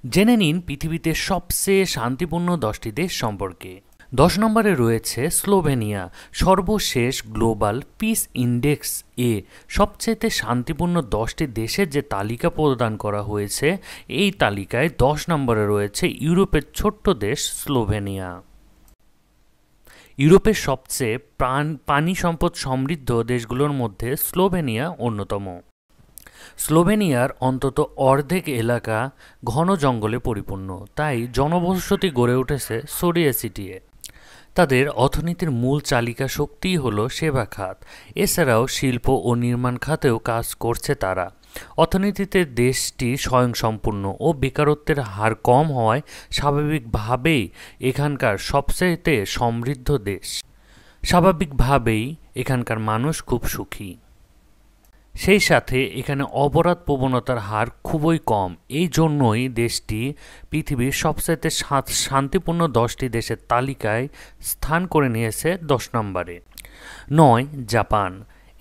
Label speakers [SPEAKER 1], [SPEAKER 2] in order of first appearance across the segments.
[SPEAKER 1] জেনে নিন পৃথিবীতে সবচেয়ে শান্তিপূর্ণ 10টি দেশ সম্পর্কে। 10 নম্বরে রয়েছে স্লোভেনিয়া। সর্বশেষ গ্লোবাল পিস ইন্ডেক্স এ সবচেয়ে শান্তিপূর্ণ 10টি দেশের যে তালিকা প্রদান করা হয়েছে, এই তালিকায় 10 নম্বরে রয়েছে ইউরোপের ছোট্ট দেশ স্লোভেনিয়া। ইউরোপের সবচেয়ে পানি সম্পদ সমৃদ্ধ দেশগুলোর মধ্যে স্লোভেনিয়া অন্যতম। স্লোভেনিয়ার অন্তত অর্ধেক এলাকা ঘন জঙ্গলে পরিপূর্ণ, তাই জনবসতি গড়ে উঠেছে ছড়িয়ে ছিটিয়ে। তাদের অর্থনীতির মূল চালিকা শক্তিই হল সেবা খাত। এছাড়াও শিল্প ও নির্মাণ খাতেও কাজ করছে তারা। অর্থনীতিতে দেশটি স্বয়ংসম্পূর্ণ ও বেকারত্বের হার কম হওয়ায় স্বাভাবিকভাবেই এখানকার সবচেয়ে সমৃদ্ধ দেশ। স্বাভাবিকভাবেই এখানকার মানুষ খুব সুখী। সেই সাথে এখানে অপরাধ প্রবণতার হার খুবই কম। এই জন্যই দেশটি পৃথিবীর সবচেয়ে শান্তিপূর্ণ 10টি দেশের তালিকায় স্থান করে নিয়েছে 10 নম্বরে। 9, জাপান।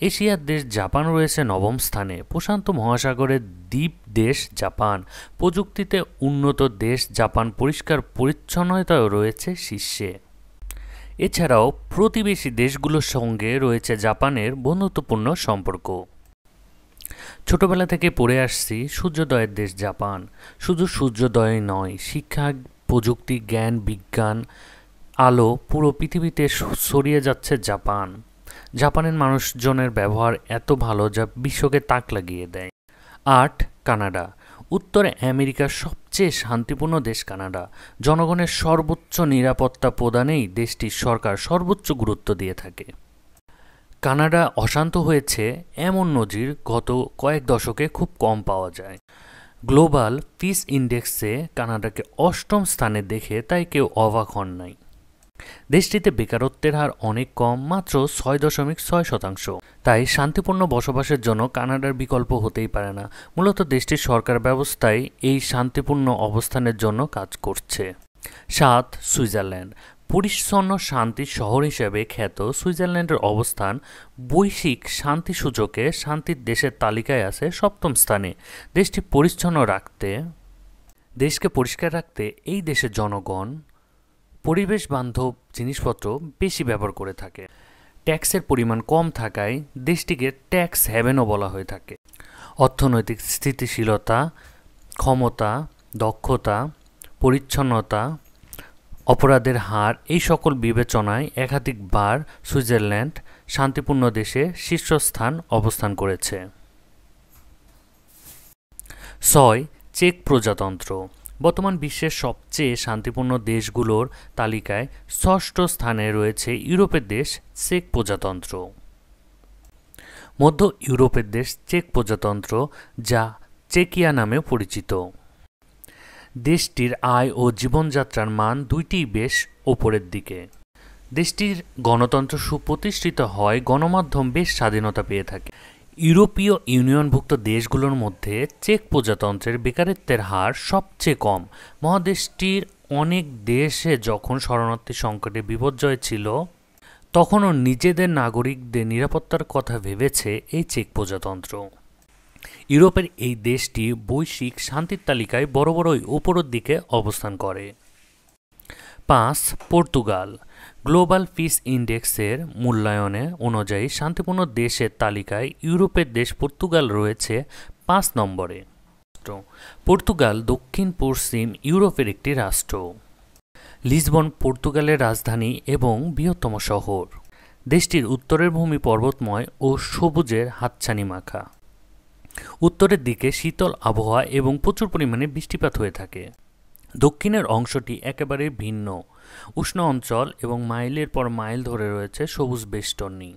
[SPEAKER 1] এশিয়ার দেশ জাপান রয়েছে 9ম স্থানে। প্রশান্ত মহাসাগরের দ্বীপ দেশ জাপান। প্রযুক্তিতে উন্নত দেশ জাপান পরিষ্কার পরিচ্ছন্নতাও রয়েছে শীর্ষে। এছাড়াও প্রতিবেশী দেশগুলোর সঙ্গে রয়েছে জাপানের বন্ধুত্বপূর্ণ সম্পর্ক। ছোটবেলা থেকে পড়ে আসছি সূর্যোদয়ের দেশ জাপান। শুধু সূর্যোদয় নয়, শিক্ষা, প্রযুক্তি, জ্ঞান, বিজ্ঞান, আলো পুরো পৃথিবীতে ছড়িয়ে যাচ্ছে জাপান। জাপানের মানুষজনের ব্যবহার এত ভালো যা বিশ্বকে তাক লাগিয়ে দেয়। 8, কানাডা। উত্তর আমেরিকার সবচেয়ে শান্তিপূর্ণ দেশ কানাডা। জনগণের সর্বোচ্চ নিরাপত্তা প্রদানেই দেশটির সরকার সর্বোচ্চ গুরুত্ব দিয়ে থাকে। কানাডা অশান্ত হয়েছে এমন নজির গত কয়েক দশকে খুব কম পাওয়া যায়। গ্লোবাল পিস ইন্ডেক্সে কানাডাকে 8ম স্থানে দেখে তাই কেউ অবাক হন নাই। দেশটিতে বেকারত্বের হার অনেক কম, মাত্র 6.6%। তাই শান্তিপূর্ণ বসবাসের জন্য কানাডার বিকল্প হতেই পারে না। মূলত দেশটির সরকার ব্যবস্থায় এই শান্তিপূর্ণ অবস্থানের জন্য কাজ করছে। 7, সুইজারল্যান্ড। পরিচ্ছন্ন শান্তির শহর হিসেবে খ্যাত সুইজারল্যান্ডের অবস্থান বৈশ্বিক শান্তি সূচকে শান্তির দেশের তালিকায় আছে 7ম স্থানে। দেশকে পরিষ্কার রাখতে এই দেশের জনগণ পরিবেশ বান্ধব জিনিসপত্র বেশি ব্যবহার করে থাকে। ট্যাক্সের পরিমাণ কম থাকায় দেশটিকে ট্যাক্স হ্যাভেনও বলা হয়ে থাকে। অর্থনৈতিক স্থিতিশীলতা, ক্ষমতা, দক্ষতা, পরিচ্ছন্নতা, অপরাধের হার, এই সকল বিবেচনায় একাধিকবার সুইজারল্যান্ড শান্তিপূর্ণ দেশে শীর্ষস্থান অবস্থান করেছে। 6, চেক প্রজাতন্ত্র। বর্তমান বিশ্বের সবচেয়ে শান্তিপূর্ণ দেশগুলোর তালিকায় 6ষ্ঠ স্থানে রয়েছে ইউরোপের দেশ চেক প্রজাতন্ত্র। মধ্য ইউরোপের দেশ চেক প্রজাতন্ত্র, যা চেকিয়া নামেও পরিচিত। দেশটির আয় ও জীবনযাত্রার মান দুইটিই বেশ ওপরের দিকে। দেশটির গণতন্ত্র সুপ্রতিষ্ঠিত হয়, গণমাধ্যম বেশ স্বাধীনতা পেয়ে থাকে। ইউরোপীয় ইউনিয়নভুক্ত দেশগুলোর মধ্যে চেক প্রজাতন্ত্রের বেকারত্বের হার সবচেয়ে কম। মহাদেশটির অনেক দেশে যখন শরণার্থী সংকটে বিপর্যয় ছিল, তখনও নিজেদের নাগরিকদের নিরাপত্তার কথা ভেবেছে এই চেক প্রজাতন্ত্র। ইউরোপের এই দেশটি বৈশ্বিক শান্তির তালিকায় বড়ই উপরের দিকে অবস্থান করে। 5, পর্তুগাল। গ্লোবাল পিস ইন্ডেক্সের মূল্যায়নে অনুযায়ী শান্তিপূর্ণ দেশের তালিকায় ইউরোপের দেশ পর্তুগাল রয়েছে 5 নম্বরে। পর্তুগাল দক্ষিণ পশ্চিম ইউরোপের একটি রাষ্ট্র। লিসবন পর্তুগালের রাজধানী এবং বৃহত্তম শহর। দেশটির উত্তরের ভূমি পর্বতময় ও সবুজের হাতছানি মাখা। উত্তরের দিকে শীতল আবহাওয়া এবং প্রচুর পরিমাণে বৃষ্টিপাত হয়ে থাকে। দক্ষিণের অংশটি একেবারে ভিন্ন, উষ্ণ অঞ্চল এবং মাইলের পর মাইল ধরে রয়েছে সবুজ বেষ্টনী।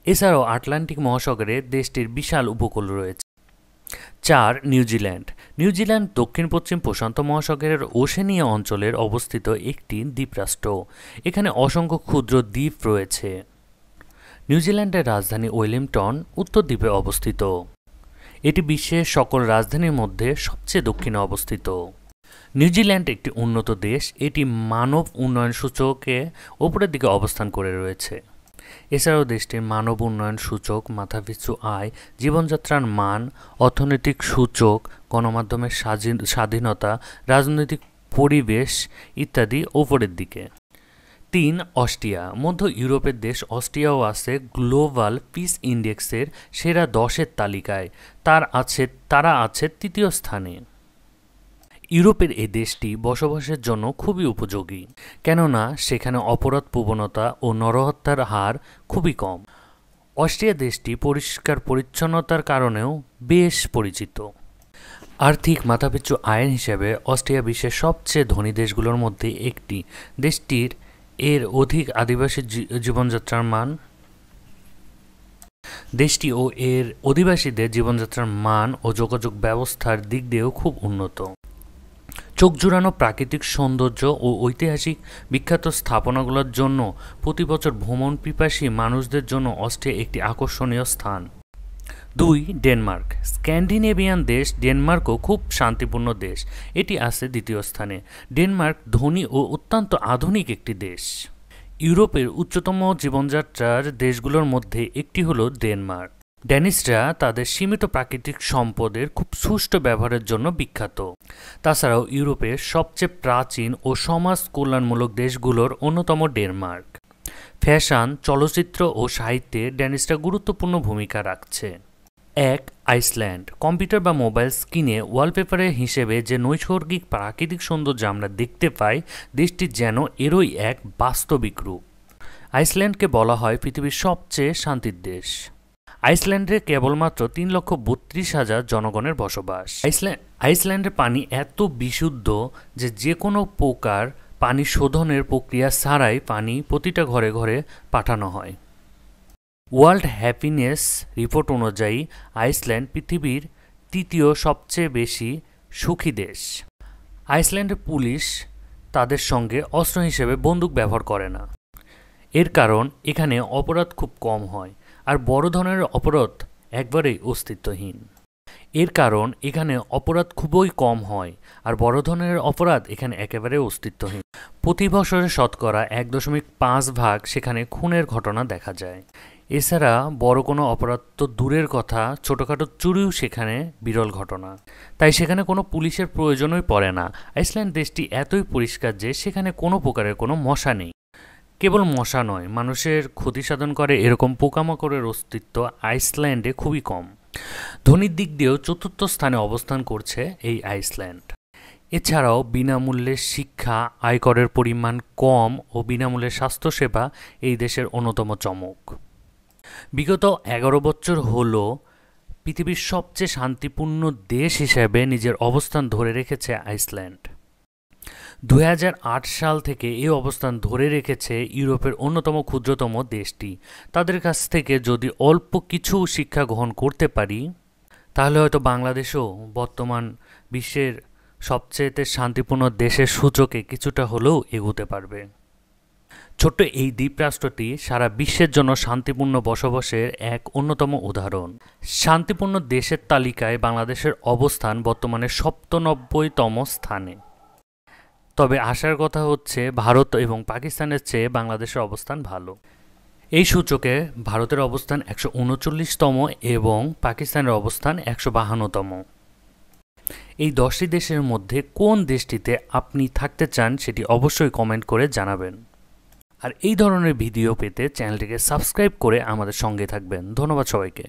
[SPEAKER 1] এছাড়াও আটলান্টিক মহাসাগরে দেশটির বিশাল উপকূল রয়েছে। 4, নিউজিল্যান্ড। নিউজিল্যান্ড দক্ষিণ পশ্চিম প্রশান্ত মহাসাগরের ওশেনিয়া অঞ্চলের অবস্থিত একটি দ্বীপরাষ্ট্র। এখানে অসংখ্য ক্ষুদ্র দ্বীপ রয়েছে। নিউজিল্যান্ডের রাজধানী ওয়েলিংটন উত্তর দ্বীপে অবস্থিত। এটি বিশ্বের সকল রাজধানীর মধ্যে সবচেয়ে দক্ষিণে অবস্থিত। নিউজিল্যান্ড একটি উন্নত দেশ। এটি মানব উন্নয়ন সূচকে উপরের দিকে অবস্থান করে রয়েছে। এছাড়াও দেশটির মানব উন্নয়ন সূচক, মাথাপিছু আয়, জীবনযাত্রার মান, অর্থনৈতিক সূচক, গণমাধ্যমের স্বাধীনতা, রাজনৈতিক পরিবেশ ইত্যাদি ওপরের দিকে। ৩. অস্ট্রিয়া। মধ্য ইউরোপের দেশ অস্ট্রিয়াও আছে গ্লোবাল পিস ইন্ডেক্সের সেরা ১০-এর তালিকায়। তারা আছে ৩য় স্থানে। ইউরোপের এই দেশটি বসবাসের জন্য খুবই উপযোগী, কেননা সেখানে অপরাধ প্রবণতা ও নরহত্যার হার খুবই কম। অস্ট্রিয়া দেশটি পরিষ্কার পরিচ্ছন্নতার কারণেও বেশ পরিচিত। আর্থিক মাথাপিছু আয়ের হিসেবে অস্ট্রিয়া বিশ্বের সবচেয়ে ধনী দেশগুলোর মধ্যে একটি। দেশটির এর অধিক আদিবাসী জীবনযাত্রার মান দেশটি ও এর অধিবাসীদের জীবনযাত্রার মান ও যোগাযোগ ব্যবস্থার দিক দিয়েও খুব উন্নত। চোখ জুড়ানো প্রাকৃতিক সৌন্দর্য ও ঐতিহাসিক বিখ্যাত স্থাপনাগুলোর জন্য প্রতি বছর ভ্রমণ পিপাসী মানুষদের জন্য অস্ট্রিয়া একটি আকর্ষণীয় স্থান। ২. ডেনমার্ক। স্ক্যান্ডিনেভিয়ান দেশ ডেনমার্কও খুব শান্তিপূর্ণ দেশ। এটি আছে ২য় স্থানে। ডেনমার্ক ধনী ও অত্যন্ত আধুনিক একটি দেশ। ইউরোপের উচ্চতম জীবনযাত্রার দেশগুলোর মধ্যে একটি হলো ডেনমার্ক। ড্যানিশরা তাদের সীমিত প্রাকৃতিক সম্পদের খুব সুষ্ঠু ব্যবহারের জন্য বিখ্যাত। তাছাড়াও ইউরোপের সবচেয়ে প্রাচীন ও সমাজ কল্যাণমূলক দেশগুলোর অন্যতম ডেনমার্ক। ফ্যাশন, চলচ্চিত্র ও সাহিত্যে ড্যানিশরা গুরুত্বপূর্ণ ভূমিকা রাখছে। ১. আইসল্যান্ড। কম্পিউটার বা মোবাইল স্ক্রিনে ওয়ালপেপারের হিসেবে যে নৈসর্গিক প্রাকৃতিক সৌন্দর্য আমরা দেখতে পাই, দেশটি যেন এরই এক বাস্তবিক রূপ। আইসল্যান্ডকে বলা হয় পৃথিবীর সবচেয়ে শান্তির দেশ। আইসল্যান্ডে কেবলমাত্র ৩,৩২,০০০ জনগণের বসবাস। আইসল্যান্ডের পানি এত বিশুদ্ধ যে কোনো প্রকার পানি শোধনের প্রক্রিয়া ছাড়াই পানি প্রতিটা ঘরে ঘরে পাঠানো হয়। ওয়ার্ল্ড হ্যাপিনেস রিপোর্ট অনুযায়ী আইসল্যান্ড পৃথিবীর ৩য় সবচেয়ে বেশি সুখী দেশ। আইসল্যান্ডের পুলিশ তাদের সঙ্গে অস্ত্র হিসেবে বন্দুক ব্যবহার করে না। এর কারণ এখানে অপরাধ খুব কম হয়, আর বড় ধরনের অপরাধ একবারেই অস্তিত্বহীন। এর কারণ এখানে অপরাধ খুবই কম হয়, আর বড় ধরনের অপরাধ এখানে একেবারে অস্তিত্বহীন। প্রতি বছরে শতকরা ১.৫ সেখানে খুনের ঘটনা দেখা যায়। এছাড়া বড় কোনো অপরাধ তো দূরের কথা, ছোটোখাটো চুরিও সেখানে বিরল ঘটনা। তাই সেখানে কোনো পুলিশের প্রয়োজনই পড়ে না। আইসল্যান্ড দেশটি এতই পরিষ্কার যে সেখানে কোনো প্রকারের কোনো মশা নেই। কেবল মশা নয়, মানুষের ক্ষতি সাধন করে এরকম পোকামাকড়ের অস্তিত্ব আইসল্যান্ডে খুবই কম। ধনীর দিক দিয়েও ৪র্থ স্থানে অবস্থান করছে এই আইসল্যান্ড। এছাড়াও বিনামূল্যে শিক্ষা, আয়করের পরিমাণ কম ও বিনামূল্যে স্বাস্থ্যসেবা এই দেশের অন্যতম চমক। বিগত ১১ বছর হল পৃথিবীর সবচেয়ে শান্তিপূর্ণ দেশ হিসেবে নিজের অবস্থান ধরে রেখেছে আইসল্যান্ড। ২০০৮ সাল থেকে এই অবস্থান ধরে রেখেছে ইউরোপের অন্যতম ক্ষুদ্রতম দেশটি। তাদের কাছ থেকে যদি অল্প কিছু শিক্ষা গ্রহণ করতে পারি, তাহলে হয়তো বাংলাদেশও বর্তমান বিশ্বের সবচেয়ে শান্তিপূর্ণ দেশের সূচকে কিছুটা হলেও এগোতে পারবে। ছোট্ট এই দ্বীপরাষ্ট্রটি সারা বিশ্বের জন্য শান্তিপূর্ণ বসবাসের এক অন্যতম উদাহরণ। শান্তিপূর্ণ দেশের তালিকায় বাংলাদেশের অবস্থান বর্তমানে ৯৭তম স্থানে। তবে আশার কথা হচ্ছে ভারত এবং পাকিস্তানের চেয়ে বাংলাদেশের অবস্থান ভালো। এই সূচকে ভারতের অবস্থান ১৩৯তম এবং পাকিস্তানের অবস্থান ১৫২তম। এই ১০টি দেশের মধ্যে কোন দেশটিতে আপনি থাকতে চান সেটি অবশ্যই কমেন্ট করে জানাবেন। আর এই ধরনের ভিডিও পেতে চ্যানেলটিকে সাবস্ক্রাইব করে আমাদের সঙ্গে থাকবেন। ধন্যবাদ সবাইকে।